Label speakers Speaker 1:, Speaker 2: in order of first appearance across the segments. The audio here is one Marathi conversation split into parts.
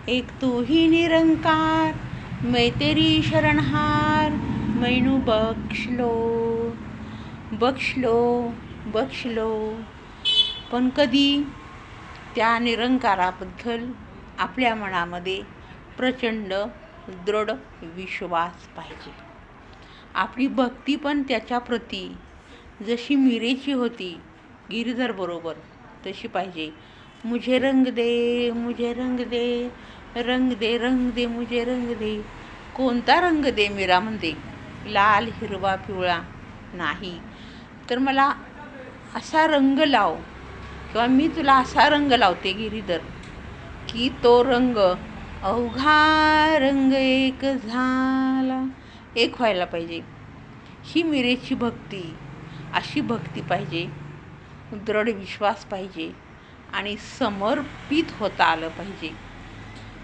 Speaker 1: एक तू ही निरंकार, मैं तेरी शरणहार, मैनू बख्श लो, बख्श लो, बख्श लो. पण कधी त्या निरंकाराबद्दल आपल्या मनामध्ये प्रचंड दृढ विश्वास पाहिजे. आपली भक्ती पण त्याच्याप्रती जशी मीरेची होती गिरीधर बरोबर तशी पाहिजे. मुझे रंग दे, मुझे रंग दे, रंग दे, रंग दे, मुझे रंग दे. कोणता रंग दे मीरा म्हणते, लाल, हिरवा, पिवळा नाही, तर मला असा रंग लाव, किंवा मी तुला असा रंग लावते गिरीधर की तो रंग अवघा रंग एक झाला, एक व्हायला पाहिजे. ही मीरेची भक्ती, अशी भक्ती पाहिजे. दृढ विश्वास पाहिजे आणि समर्पित होता आलं पाहिजे.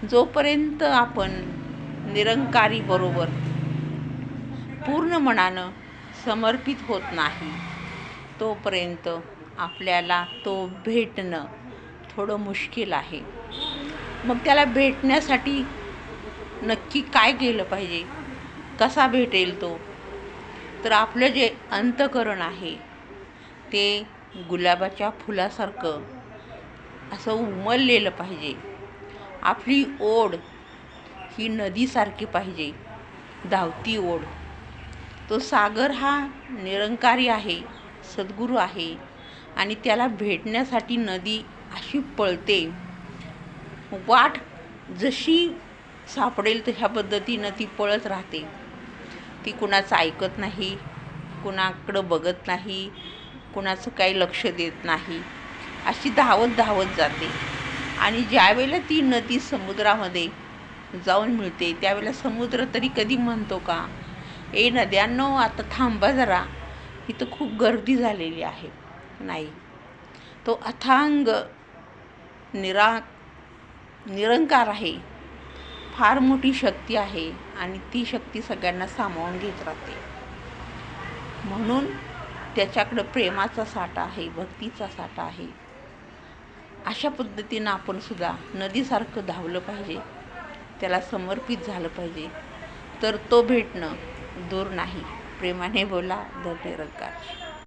Speaker 1: जोपर्यंत आपण निरंकारी बरोबर पूर्ण मनानं समर्पित होत नाही तोपर्यंत आपल्याला तो भेटणं थोडं मुश्किल आहे. मग त्याला भेटण्यासाठी नक्की काय केलं पाहिजे, कसा भेटेल तो, तर आपलं जे अंतःकरण आहे ते गुलाबाच्या फुलासारखं असं उमललेलं पाहिजे. आपली ओढ ही नदीसारखी पाहिजे, धावती ओढ. तो सागर हा निरंकारी आहे, सद्गुरू आहे, आणि त्याला भेटण्यासाठी नदी अशी पळते. वाट जशी सापडेल तशा पद्धतीनं ती पळत राहते. ती कुणाचं ऐकत नाही, कुणाकडं बघत नाही, कुणाचं काही लक्ष देत नाही, अशी धावत धावत जाते. आणि ज्यावेळेला ती नदी समुद्रामध्ये जाऊन मिळते त्यावेळेला समुद्र तरी कधी म्हणतो का, ए नद्यांनो आता थांबा जरा, इथं खूप गर्दी झालेली आहे? नाही. तो अथांग निरंकार आहे, फार मोठी शक्ती आहे आणि ती शक्ती सगळ्यांना सामावून घेत राहते. म्हणून त्याच्याकडं प्रेमाचा साठा आहे, भक्तीचा साठा आहे. अशा पद्धतीनं आपण सुद्धा नदीसारखं धावलं पाहिजे, त्याला समर्पित झालं पाहिजे, तर तो भेटणं दूर नाही. प्रेमाने बोला, धन निरंकार.